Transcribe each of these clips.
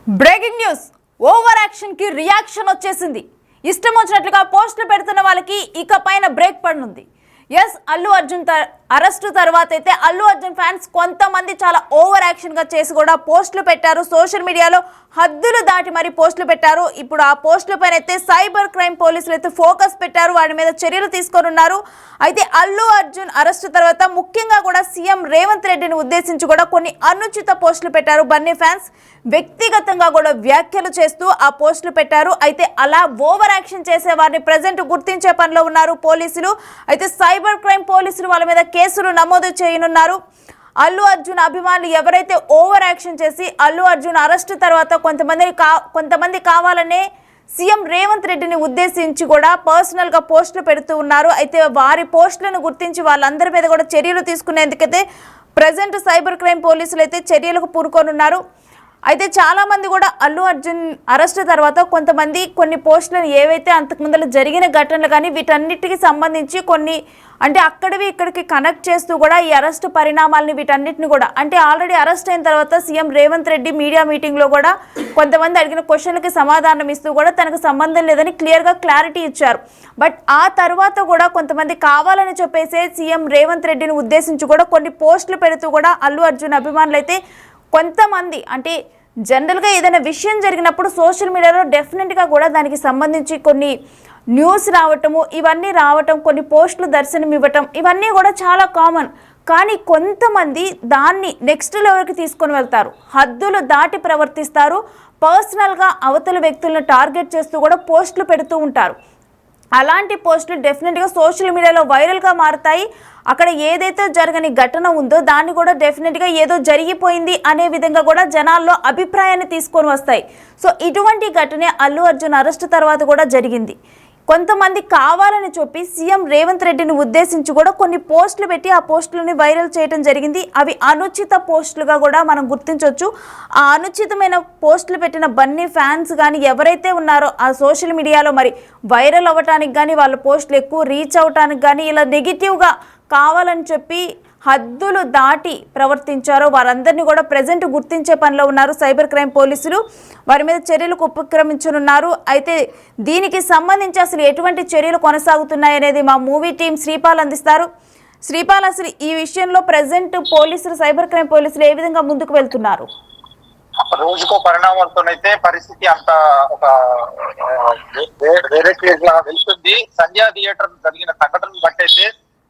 Breaking news over action కి reaction వచ్చేసింది. ఇష్టం వచ్చినట్లుగా పోస్టులు పెడుతున్న వాళ్ళకి ఇక పైన బ్రేక్ పడనుంది. అల్లు అర్జున్ అరెస్టు తర్వాత అయితే అల్లు అర్జున్ ఫ్యాన్స్ కొంతమంది చాలా ఓవర్ యాక్షన్ గా చేసి కూడా పోస్టులు పెట్టారు. సోషల్ మీడియాలో హద్దులు దాటి మరి పోస్టులు పెట్టారు. ఇప్పుడు ఆ పోస్టుల పైన అయితే సైబర్ క్రైమ్ పోలీసులు అయితే ఫోకస్ పెట్టారు, వాటి మీద చర్యలు తీసుకొని ఉన్నారు. అయితే అల్లు అర్జున్ అరెస్టు తర్వాత ముఖ్యంగా కూడా సీఎం రేవంత్ రెడ్డిని ఉద్దేశించి కూడా కొన్ని అనుచిత పోస్టులు పెట్టారు. బన్నీ ఫ్యాన్స్ వ్యక్తిగతంగా కూడా వ్యాఖ్యలు చేస్తూ ఆ పోస్టులు పెట్టారు. అయితే అలా ఓవర్ యాక్షన్ చేసే వారిని ప్రజెంట్ గుర్తించే పనిలో ఉన్నారు పోలీసులు. అయితే సైబర్ క్రైమ్ పోలీసులు వాళ్ళ మీద కేసులు నమోదు చేయనున్నారు. అల్లు అర్జున్ అభిమానులు ఎవరైతే ఓవర్ యాక్షన్ చేసి అల్లు అర్జున్ అరెస్టు తర్వాత కొంతమంది కావాలనే సీఎం రేవంత్ రెడ్డిని ఉద్దేశించి కూడా పర్సనల్ గా పోస్టులు పెడుతూ ఉన్నారు. అయితే వారి పోస్టులను గుర్తించి వాళ్ళందరి మీద కూడా చర్యలు తీసుకునేందుకైతే ప్రజెంట్ సైబర్ క్రైమ్ పోలీసులు అయితే చర్యలకు పూనుకోనున్నారు. అయితే చాలా మంది కూడా అల్లు అర్జున్ అరెస్టు తర్వాత కొంతమంది కొన్ని పోస్టులను ఏవైతే అంతకుముందు జరిగిన ఘటనలు కానీ వీటన్నిటికి సంబంధించి కొన్ని అంటే అక్కడివి ఇక్కడికి కనెక్ట్ చేస్తూ కూడా ఈ అరెస్టు పరిణామాలని వీటన్నిటిని కూడా అంటే ఆల్రెడీ అరెస్ట్ అయిన తర్వాత సీఎం రేవంత్ రెడ్డి మీడియా మీటింగ్లో కూడా కొంతమంది అడిగిన క్వశ్చన్లకి సమాధానం ఇస్తూ కూడా తనకు సంబంధం లేదని క్లారిటీ ఇచ్చారు. బట్ ఆ తర్వాత కూడా కొంతమంది కావాలని చెప్పేసి సీఎం రేవంత్ రెడ్డిని ఉద్దేశించి కూడా కొన్ని పోస్టులు పెడుతూ కూడా అల్లు అర్జున్ అభిమానులు అయితే కొంతమంది అంటే జనరల్గా ఏదైనా విషయం జరిగినప్పుడు సోషల్ మీడియాలో డెఫినెట్గా కూడా దానికి సంబంధించి కొన్ని న్యూస్ రావటము ఇవన్నీ రావటం కొన్ని పోస్టులు దర్శనం ఇవ్వటం ఇవన్నీ కూడా చాలా కామన్. కానీ కొంతమంది దాన్ని నెక్స్ట్ లెవెల్కి తీసుకొని వెళ్తారు, హద్దులు దాటి ప్రవర్తిస్తారు, పర్సనల్గా అవతల వ్యక్తులను టార్గెట్ చేస్తూ కూడా పోస్టులు పెడుతూ ఉంటారు. అలాంటి పోస్టులు డెఫినెట్గా సోషల్ మీడియాలో వైరల్గా మారుతాయి. అక్కడ ఏదైతే జరగని ఘటన ఉందో దాన్ని కూడా డెఫినెట్గా ఏదో జరిగిపోయింది అనే విధంగా కూడా జనాల్లో అభిప్రాయాన్ని తీసుకొని వస్తాయి. సో ఇటువంటి ఘటనే అల్లు అర్జున్ అరెస్టు తర్వాత కూడా జరిగింది. కొంతమంది కావాలని చెప్పి సీఎం రేవంత్ రెడ్డిని ఉద్దేశించి కూడా కొన్ని పోస్టులు పెట్టి ఆ పోస్టులని వైరల్ చేయడం జరిగింది. అవి అనుచిత పోస్టులుగా కూడా మనం గుర్తించవచ్చు. ఆ అనుచితమైన పోస్టులు పెట్టిన బన్నీ ఫ్యాన్స్ కానీ ఎవరైతే ఉన్నారో ఆ సోషల్ మీడియాలో మరి వైరల్ అవ్వటానికి కానీ వాళ్ళ పోస్టులు ఎక్కువ రీచ్ అవ్వటానికి కానీ ఇలా నెగిటివ్గా కావాలని చెప్పి హద్దులు దాటి ప్రవర్తించారో వారందరినీ కూడా ప్రజెంట్ గుర్తించే పనిలో ఉన్నారు సైబర్ క్రైమ్ పోలీసులు. వారి మీద చర్యలకు ఉపక్రమించనున్నారు. అయితే దీనికి సంబంధించి అసలు ఎటువంటి చర్యలు కొనసాగుతున్నాయనేది మా మూవీ టీం శ్రీపాల్ అందిస్తారు. శ్రీపాల్, అసలు ఈ విషయంలో ప్రజెంట్ పోలీసులు సైబర్ క్రైమ్ పోలీసులు ఏ విధంగా ముందుకు వెళ్తున్నారు? రోజుకో పరిణామాలతోనైతే పరిస్థితి అంత ఒక వేరే కేజ్ లా వెళ్తుంది. సంధ్యా థియేటర్ జరిగిన సంఘటన బట్టి అయితే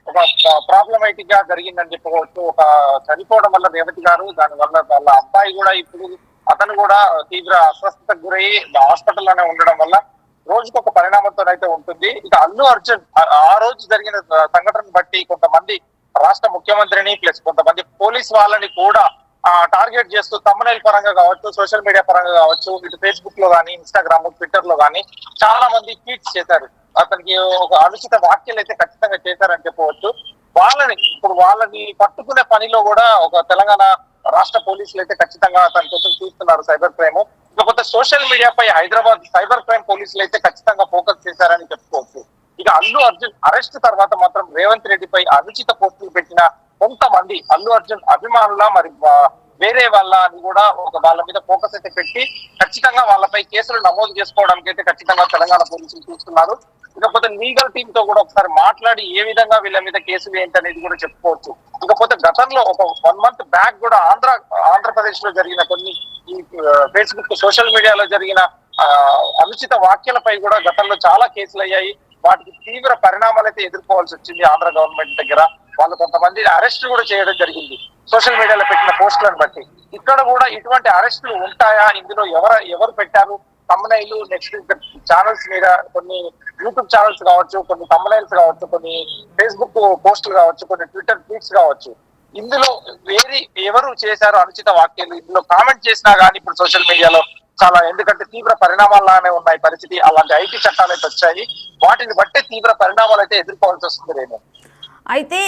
ఒక ప్రాబ్లమేటిక్ గా జరిగిందని చెప్పుకోవచ్చు. ఒక చనిపోవడం వల్ల రేవతి గారు, దాని వల్ల వాళ్ళ అబ్బాయి కూడా ఇప్పుడు అతను కూడా తీవ్ర అస్వస్థతకు గురై హాస్పిటల్ లోనే ఉండడం వల్ల రోజుకు ఒక పరిణామంతోనైతే ఉంటుంది. ఇక అల్లు అర్జున్ ఆ రోజు జరిగిన సంఘటన బట్టి కొంతమంది రాష్ట్ర ముఖ్యమంత్రిని ప్లస్ కొంతమంది పోలీస్ వాళ్ళని కూడా టార్గెట్ చేస్తూ తమ్మునైల్ పరంగా కావచ్చు, సోషల్ మీడియా పరంగా కావచ్చు, ఇటు ఫేస్బుక్ లో కానీ ఇన్స్టాగ్రామ్ ట్విట్టర్ లో కానీ చాలా మంది ట్వీట్స్ చేశారు. అతనికి ఒక అనుచిత వ్యాఖ్యలు అయితే ఖచ్చితంగా చేశారని చెప్పవచ్చు. వాళ్ళని పట్టుకునే పనిలో కూడా ఒక తెలంగాణ రాష్ట్ర పోలీసులు అయితే ఖచ్చితంగా అతని కోసం చూస్తున్నారు సైబర్ క్రైమ్. ఇకపోతే సోషల్ మీడియాపై హైదరాబాద్ సైబర్ క్రైమ్ పోలీసులు అయితే ఖచ్చితంగా ఫోకస్ చేశారని చెప్పుకోవచ్చు. ఇక అల్లు అర్జున్ అరెస్ట్ తర్వాత మాత్రం రేవంత్ రెడ్డిపై అనుచిత పోస్టులు పెట్టిన కొంతమంది అల్లు అర్జున్ అభిమానుల మరి వేరే వాళ్ళని కూడా వాళ్ళ మీద ఫోకస్ అయితే పెట్టి ఖచ్చితంగా వాళ్ళపై కేసులు నమోదు చేసుకోవడానికి అయితే ఖచ్చితంగా తెలంగాణ పోలీసులు చూస్తున్నారు. ఇకపోతే లీగల్ టీమ్ తో కూడా ఒకసారి మాట్లాడి ఏ విధంగా వీళ్ళ మీద కేసులు ఏంటనేది కూడా చెప్పుకోవచ్చు. ఇకపోతే గతంలో ఒక 1 month బ్యాక్ కూడా ఆంధ్రప్రదేశ్ లో జరిగిన కొన్ని ఈ ఫేస్బుక్ సోషల్ మీడియాలో జరిగిన అనుచిత వ్యాఖ్యలపై కూడా గతంలో చాలా కేసులు అయ్యాయి. వాటికి తీవ్ర పరిణామాలు అయితే ఎదుర్కోవాల్సి వచ్చింది ఆంధ్ర గవర్నమెంట్ దగ్గర. వాళ్ళు కొంతమంది అరెస్ట్ కూడా చేయడం జరిగింది సోషల్ మీడియాలో పెట్టిన పోస్టులను బట్టి. ఇక్కడ కూడా ఇటువంటి అరెస్టులు ఉంటాయా, ఇందులో ఎవరు పెట్టారు, తమ్మునైలు నెక్స్ట్ ఛానల్స్ మీద కొన్ని యూట్యూబ్ ఛానల్స్ కావచ్చు, కొన్ని తమ్మునైల్స్ కావచ్చు, కొన్ని ఫేస్బుక్ పోస్టులు కావచ్చు, కొన్ని ట్విట్టర్ ట్వీట్స్ కావచ్చు, ఇందులో ఎవరు చేశారు అనుచిత వ్యాఖ్యలు ఇందులో కామెంట్ చేసినా కానీ ఇప్పుడు సోషల్ మీడియాలో చాలా ఎందుకంటే తీవ్ర పరిణామాల్లానే ఉన్నాయి పరిస్థితి. అలాంటి ఐటీ చట్టాలు అయితే వచ్చాయి, వాటిని బట్టే తీవ్ర పరిణామాలు అయితే ఎదుర్కోవాల్సి వస్తుంది రేమో. అయితే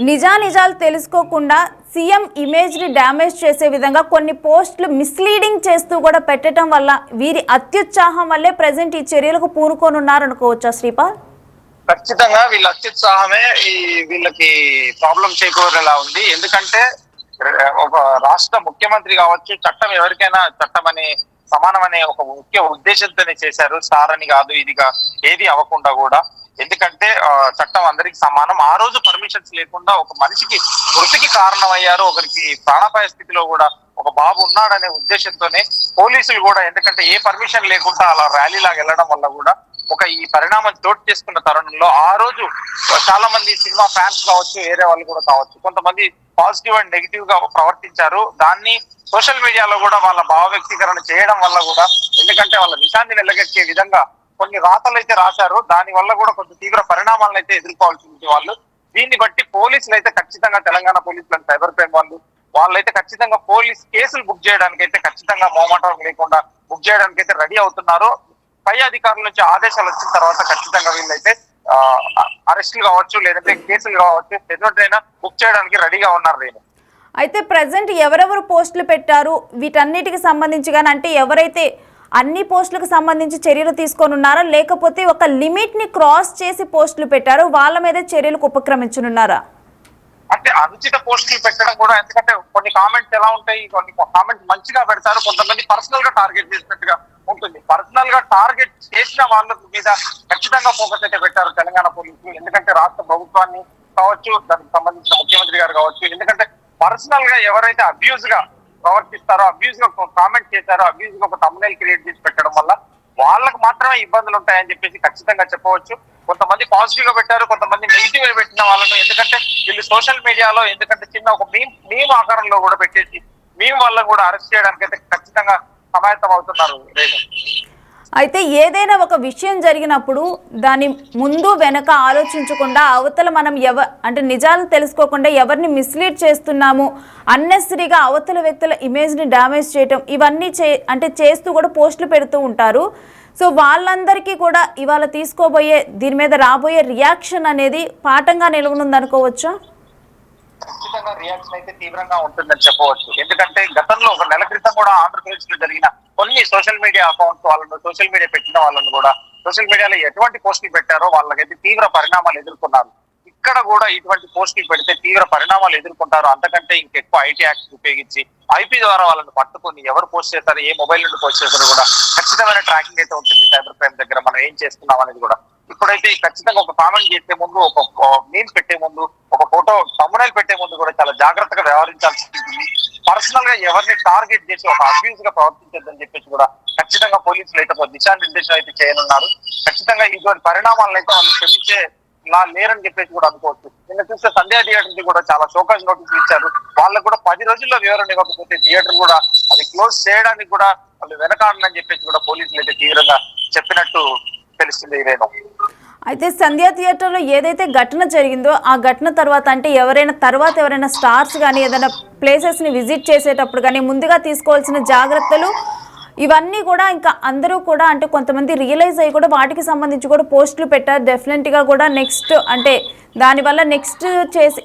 నిజాలు తెలుసుకోకుండా సీఎం ఇమేజ్ని డ్యామేజ్ చేసే విధంగా కొన్ని పోస్టులు మిస్లీడింగ్ చేస్తూ కూడా పెట్టడం వల్ల వీరి అత్యుత్సాహం వల్లే ప్రజెంట్ ఈ చర్యలకు పూనుకోనున్నారు అనుకోవచ్చా శ్రీపాల్? ఖచ్చితంగా వీళ్ళ అత్యుత్సాహమే వీళ్ళకి ప్రాబ్లం చేకూరేలా ఉంది. ఎందుకంటే ఒక రాష్ట్ర ముఖ్యమంత్రి కావచ్చు, చట్టం ఎవరికైనా చట్టం అనే సమానం అనే ఒక ముఖ్య ఉద్దేశంతోనే చేశారు. స్టార్ అని కాదు, ఇది ఏది అవ్వకుండా కూడా. ఎందుకంటే చట్టం అందరికి సమానం. ఆ రోజు పర్మిషన్స్ లేకుండా ఒక మనిషికి మృతికి కారణమయ్యారు. ఒకరికి ప్రాణాపాయ స్థితిలో కూడా ఒక బాబు ఉన్నాడనే ఉద్దేశంతోనే పోలీసులు కూడా, ఎందుకంటే ఏ పర్మిషన్ లేకుండా అలా ర్యాలీ లాగా వెళ్ళడం వల్ల కూడా ఈ పరిణామం చోటు చేసుకున్న తరుణంలో ఆ రోజు చాలా మంది సినిమా ఫ్యాన్స్ కావచ్చు, వేరే వాళ్ళు కూడా కావచ్చు, కొంతమంది పాజిటివ్ అండ్ నెగిటివ్ గా ప్రవర్తించారు. దాన్ని సోషల్ మీడియాలో కూడా వాళ్ళ భావ వ్యక్తీకరణ చేయడం వల్ల కూడా, ఎందుకంటే వాళ్ళ నిశాన్ని నిలగెట్టే విధంగా కొన్ని రాతలు అయితే రాశారు. దాని వల్ల కూడా కొంచెం తీవ్ర పరిణామాలను అయితే ఎదుర్కోవాల్సి ఉంది వాళ్ళు. దీన్ని బట్టి పోలీసులు అయితే ఖచ్చితంగా, తెలంగాణ పోలీసులు సైబర్ క్రైమ్ వాళ్ళైతే ఖచ్చితంగా పోలీస్ కేసులు బుక్ చేయడానికి అయితే ఖచ్చితంగా మొహమాటం లేకుండా బుక్ చేయడానికి అయితే రెడీ అవుతున్నారు. పై అధికారుల నుంచి ఆదేశాలు వచ్చిన తర్వాత ఖచ్చితంగా వీళ్ళైతే అరెస్టులు కావచ్చు, లేదంటే కేసులు కావచ్చు, ఎదురైనా బుక్ చేయడానికి రెడీగా ఉన్నారు. నేను అయితే ప్రజెంట్ ఎవరెవరు పోస్టులు పెట్టారు వీటన్నిటికి సంబంధించి కానీ, అంటే ఎవరైతే అన్ని పోస్టులకు సంబంధించి చర్యలు తీసుకొని ఉన్నారా, లేకపోతే ఒక లిమిట్ ని క్రాస్ చేసి పోస్టులు పెట్టారు వాళ్ళ మీద చర్యలకు ఉపక్రమించనున్నారా? అంటే అనుచిత పోస్టులు పెట్టడం కూడా, ఎందుకంటే కొన్ని కామెంట్స్ ఎలా ఉంటాయి, కొన్ని కామెంట్స్ మంచిగా పెడతారు, కొంతమంది పర్సనల్ గా టార్గెట్ చేసినట్టుగా ఉంటుంది. పర్సనల్ గా టార్గెట్ చేసిన వాళ్ళ మీద ఖచ్చితంగా ఫోకస్ అయితే పెట్టారు తెలంగాణ పోలీసులు. ఎందుకంటే రాష్ట్ర ప్రభుత్వాన్ని కావచ్చు, దానికి సంబంధించిన ముఖ్యమంత్రి గారు కావచ్చు, ఎందుకంటే పర్సనల్ గా ఎవరైతే అబ్యూజ్ గా ప్రవర్తిస్తారో, అబ్యూజ్ గా కామెంట్ చేశారో, అబ్యూజ్ గా ఒక thumbnail క్రియేట్ చేసి పెట్టడం వల్ల వాళ్ళకు మాత్రమే ఇబ్బందులు ఉంటాయని చెప్పేసి ఖచ్చితంగా చెప్పవచ్చు. కొంతమంది పాజిటివ్ గా పెట్టారు, కొంతమంది నెగిటివ్ గా పెట్టిన వాళ్ళను, ఎందుకంటే వీళ్ళు సోషల్ మీడియాలో ఎందుకంటే చిన్న ఒక మీమ్ ఆకారంలో కూడా పెట్టేసి మీమ్ వల్ల కూడా అరెస్ట్ చేయడానికి అయితే ఖచ్చితంగా సమాయత్తం అవుతున్నారు. అయితే ఏదైనా ఒక విషయం జరిగినప్పుడు దాని ముందు వెనక ఆలోచించకుండా అవతల మనం అంటే నిజాలను తెలుసుకోకుండా ఎవరిని మిస్లీడ్ చేస్తున్నాము, అన్నెసరీగా అవతల వ్యక్తుల ఇమేజ్ని డ్యామేజ్ చేయటం, ఇవన్నీ చేస్తూ కూడా పోస్టులు పెడుతూ ఉంటారు. సో వాళ్ళందరికీ కూడా ఇవాళ తీసుకోబోయే దీని మీద రాబోయే రియాక్షన్ అనేది పాఠంగా నిలవనుంది అనుకోవచ్చా? ఖచ్చితంగా రియాక్షన్ అయితే తీవ్రంగా ఉంటుందని చెప్పవచ్చు. ఎందుకంటే గతంలో ఒక నెల క్రితం కూడా ఆంధ్రప్రదేశ్ లో జరిగిన కొన్ని సోషల్ మీడియా అకౌంట్స్ వాళ్ళను, సోషల్ మీడియా పెట్టిన వాళ్ళను కూడా సోషల్ మీడియాలో ఎటువంటి పోస్టులు పెట్టారో వాళ్ళకైతే తీవ్ర పరిణామాలు ఎదుర్కొన్నారు. ఇక్కడ కూడా ఇటువంటి పోస్టులు పెడితే తీవ్ర పరిణామాలు ఎదుర్కొంటారు. అంతకంటే ఇంకెక్కువ ఐటీ యాక్ట్స్ ఉపయోగించి ఐపీ ద్వారా వాళ్ళని పట్టుకొని ఎవరు పోస్ట్ చేస్తారు, ఏ మొబైల్ నుండి పోస్ట్ చేస్తారో కూడా ఖచ్చితమైన ట్రాకింగ్ అయితే ఉంటుంది సైబర్ క్రైమ్ దగ్గర. మనం ఏం చేస్తున్నాం అనేది కూడా ఇప్పుడైతే ఖచ్చితంగా ఒక కామెంట్ చేసే ముందు, ఒక మీమ్ పెట్టే ముందు, ఒక ఫోటో thumbnail పెట్టే ముందు కూడా చాలా జాగ్రత్తగా వ్యవహరించాల్సి ఉంటుంది. పర్సనల్ గా ఎవరిని టార్గెట్ చేసి ఒక అబ్యూజ్ గా ప్రవర్తించద్దని చెప్పేసి కూడా ఖచ్చితంగా పోలీసులు అయితే ఒక దిశానిర్దేశం అయితే చేయనున్నారు. ఖచ్చితంగా ఇటువంటి పరిణామాలను అయితే వాళ్ళు క్షమించే లేరని చెప్పేసి కూడా అనుకోవచ్చు. నిన్న చూస్తే సంధ్యా థియేటర్ నుంచి కూడా చాలా షోకాజ్ నోటీసులు ఇచ్చారు. వాళ్ళకు కూడా 10 రోజుల్లో వివరణ ఇవ్వకపోతే థియేటర్ కూడా అది క్లోజ్ చేయడానికి కూడా వాళ్ళు వెనకాడని చెప్పేసి కూడా పోలీసులు అయితే తీవ్రంగా చెప్పినట్టు తెలుస్తుంది. ఇదేనో అయితే సంధ్యా థియేటర్లో ఏదైతే ఘటన జరిగిందో ఆ ఘటన తర్వాత అంటే ఎవరైనా స్టార్స్ కానీ ఏదైనా ప్లేసెస్ని విజిట్ చేసేటప్పుడు కానీ ముందుగా తీసుకోవాల్సిన జాగ్రత్తలు ఇవన్నీ కూడా ఇంకా అందరూ కూడా అంటే కొంతమంది రియలైజ్ అయ్యి కూడా వాటికి సంబంధించి కూడా పోస్టులు పెట్టారు. డెఫినెట్గా కూడా నెక్స్ట్ అంటే దానివల్ల నెక్స్ట్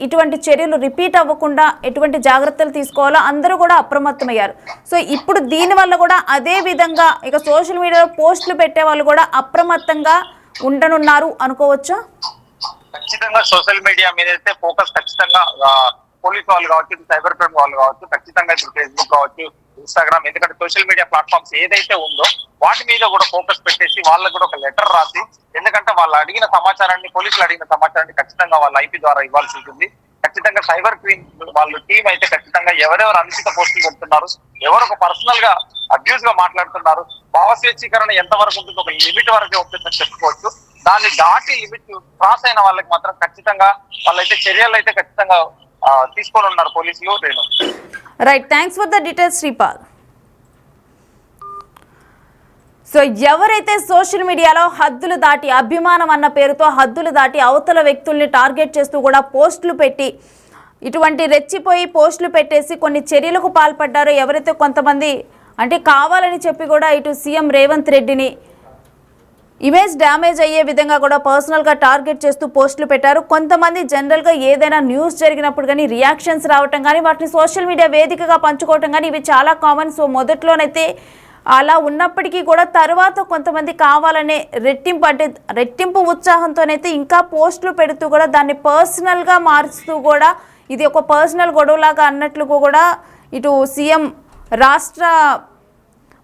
ఇటువంటి చర్యలు రిపీట్ అవ్వకుండా ఎటువంటి జాగ్రత్తలు తీసుకోవాలో అందరూ కూడా అప్రమత్తమయ్యారు. సో ఇప్పుడు దీనివల్ల కూడా అదే విధంగా ఇక సోషల్ మీడియాలో పోస్టులు పెట్టే వాళ్ళు కూడా అప్రమత్తంగా ఉండనున్నారు అనుకోవచ్చా? ఖచ్చితంగా సోషల్ మీడియా మీద అయితే ఫోకస్ ఖచ్చితంగా పోలీస్ వాళ్ళు కావచ్చు, సైబర్ క్రైమ్ వాళ్ళు కావచ్చు, ఖచ్చితంగా ఇప్పుడు ఫేస్బుక్ కావచ్చు, ఇన్స్టాగ్రామ్, ఎందుకంటే సోషల్ మీడియా ప్లాట్ఫామ్స్ ఏదైతే ఉందో వాటి మీద కూడా ఫోకస్ పెట్టేసి వాళ్ళకు కూడా ఒక లెటర్ రాసి, ఎందుకంటే వాళ్ళు అడిగిన సమాచారాన్ని, పోలీసులు అడిగిన సమాచారాన్ని ఖచ్చితంగా వాళ్ళ ఐపీ ద్వారా ఇవ్వాల్సి ఉంటుంది. ఖచ్చితంగా సైబర్ క్రైమ్ వాళ్ళ టీం అయితే ఖచ్చితంగా ఎవరెవరు అనుచిత పోస్టులు పెడుతున్నారు, ఎవరు పర్సనల్ గా అబ్యూజ్ గా మాట్లాడుతున్నారు, భావ స్వేచ్ఛీకరణ ఎంత వరకు ఉంటుంది, ఒక లిమిట్ వరకే ఉంటుందని చెప్పుకోవచ్చు. దాన్ని దాటి లిమిట్ క్రాస్ అయిన వాళ్ళకి మాత్రం ఖచ్చితంగా వాళ్ళైతే చర్యలు అయితే ఖచ్చితంగా తీసుకొని ఉన్నారు పోలీసులు. Right, thanks for the details Sripal. So ఎవరైతే సోషల్ మీడియాలో హద్దులు దాటి అభిమానం అన్న పేరుతో హద్దులు దాటి అవతల వ్యక్తుల్ని టార్గెట్ చేస్తూ కూడా పోస్టులు పెట్టి ఇటువంటి రెచ్చిపోయి పోస్టులు పెట్టేసి కొన్ని చర్యలకు పాల్పడ్డారో, ఎవరైతే కొంతమంది అంటే కావాలని చెప్పి కూడా ఇటు సీఎం రేవంత్ రెడ్డిని ఇమేజ్ డ్యామేజ్ అయ్యే విధంగా కూడా పర్సనల్గా టార్గెట్ చేస్తూ పోస్టులు పెట్టారు. కొంతమంది జనరల్గా ఏదైనా న్యూస్ జరిగినప్పుడు కానీ రియాక్షన్స్ రావటం కానీ వాటిని సోషల్ మీడియా వేదికగా పంచుకోవటం కానీ ఇవి చాలా కామన్. సో మొదట్లోనైతే అలా ఉన్నప్పటికీ కూడా తర్వాత కొంతమంది కావాలనే రెట్టింపు ఉత్సాహంతోనైతే ఇంకా పోస్టులు పెడుతూ కూడా దాన్ని పర్సనల్గా మారుస్తూ కూడా ఇది ఒక పర్సనల్ గొడవలాగా అన్నట్లు కూడా ఇటు సీఎం రాష్ట్ర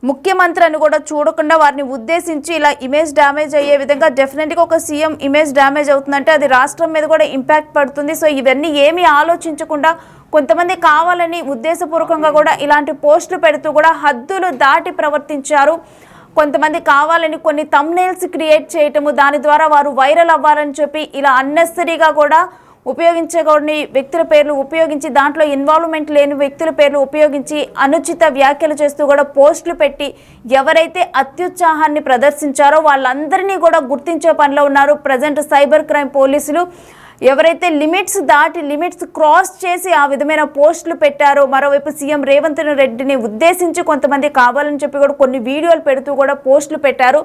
ముఖ్యమంత్రి అని కూడా చూడకుండా వారిని ఉద్దేశించి ఇలా ఇమేజ్ డ్యామేజ్ అయ్యే విధంగా డెఫినెట్గా ఒక సీఎం ఇమేజ్ డ్యామేజ్ అవుతుందంటే అది రాష్ట్రం మీద కూడా ఇంపాక్ట్ పడుతుంది. సో ఇవన్నీ ఏమీ ఆలోచించకుండా కొంతమంది కావాలని ఉద్దేశపూర్వకంగా కూడా ఇలాంటి పోస్టులు పెడుతూ కూడా హద్దులు దాటి ప్రవర్తించారు. కొంతమంది కావాలని కొన్ని థంబ్నెయిల్స్ క్రియేట్ చేయటము, దాని ద్వారా వారు వైరల్ అవ్వాలని చెప్పి ఇలా అన్నెసరీగా కూడా ఉపయోగించకూడని వ్యక్తుల పేర్లు ఉపయోగించి దాంట్లో ఇన్వాల్వ్మెంట్ లేని వ్యక్తుల పేర్లు ఉపయోగించి అనుచిత వ్యాఖ్యలు చేస్తూ కూడా పోస్టులు పెట్టి ఎవరైతే అత్యుత్సాహాన్ని ప్రదర్శించారో వాళ్ళందరినీ కూడా గుర్తించే పనిలో ఉన్నారు ప్రజెంట్ సైబర్ క్రైమ్ పోలీసులు. ఎవరైతే లిమిట్స్ క్రాస్ చేసి ఆ విధమైన పోస్టులు పెట్టారో, మరోవైపు సీఎం రేవంత్ రెడ్డిని ఉద్దేశించి కొంతమంది కావాలని చెప్పి కూడా కొన్ని వీడియోలు పెడుతూ కూడా పోస్టులు పెట్టారు.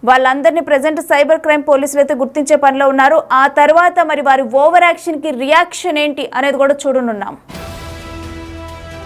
వాళ్ళందరినీ ప్రజెంట్ సైబర్ క్రైమ్ పోలీసులు అయితే గుర్తించే పనిలో ఉన్నారు. ఆ తర్వాత మరి వారి ఓవర్ యాక్షన్కి రియాక్షన్ ఏంటి అనేది కూడా చూడనున్నాం.